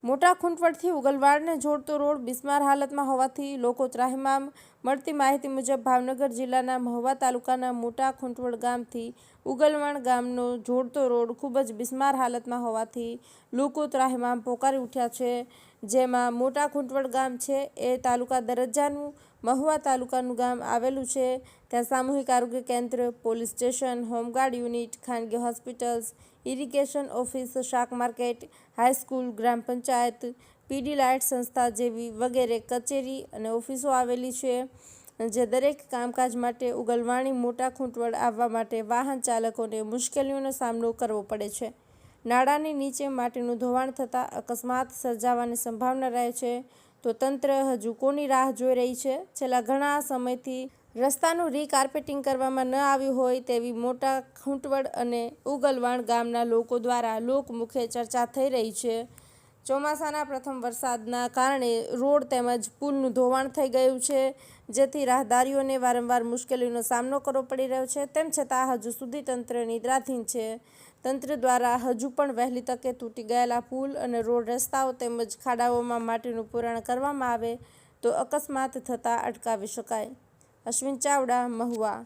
મોટા ખૂંટવડથી ઉગલવાડને જોડતો રોડ બિસ્માર હાલતમાં હોવાથી લોકો ત્રાહિમામ। મળતી માહિતી મુજબ ભાવનગર જિલ્લાના મહુવા તાલુકાના મોટા ખૂંટવડ ગામથી ઉગલવાડ ગામનો જોડતો રોડ ખૂબ જ બિસ્માર હાલતમાં હોવાથી લોકો ત્રાહિમામ પોકારી ઉઠ્યા છે। જેમાં મોટા ખૂંટવડ ગામ છે એ તાલુકા દરજ્જાનું મહુવા તાલુકાનું ગામ આવેલું છે। ત્યાં સામૂહિક આરોગ્ય કેન્દ્ર, પોલીસ સ્ટેશન, હોમગાર્ડ યુનિટ, ખાનગી હોસ્પિટલ્સ, ઇરિગેશન ઓફિસ, શાક માર્કેટ, હાઈસ્કૂલ, ગ્રામ પંચાયત, પીડી લાઇટ સંસ્થા જેવી વગેરે કચેરી અને ઓફિસો આવેલી છે। જે દરેક કામકાજ માટે ઉગલવાણી મોટા ખૂંટવડ આવવા માટે વાહન ચાલકોને મુશ્કેલીઓનો સામનો કરવો પડે છે। નાળાની નીચે માટીનું ધોવાણ થતાં અકસ્માત સર્જાવાની સંભાવના રહે છે। તો તંત્ર હજુ કોની રાહ જોઈ રહી છે? છેલ્લા ઘણા સમયથી રસ્તાનું રીકાર્પેટિંગ કરવામાં ન આવ્યું હોય તેવી મોટા ખૂંટવડ અને ઉગલવાણ ગામના લોકો દ્વારા લોકમુખે ચર્ચા થઈ રહી છે। ચોમાસાના પ્રથમ વરસાદના કારણે રોડ તેમજ પુલનું ધોવાણ થઈ ગયું છે, જેથી રાહદારીઓને વારંવાર મુશ્કેલીનો સામનો કરવો પડી રહ્યો છે। તેમ છતાં હજુ સુધી તંત્ર નિદ્રાધીન છે। તંત્ર દ્વારા હજુ પણ વહેલી તકે તૂટી ગયેલા પુલ અને રોડ રસ્તાઓ તેમજ ખાડાઓમાં માટીનું પુરાણ કરવામાં આવે તો અકસ્માત થતાં અટકાવી શકાય। અશ્વિન ચાવડા, મહુવા।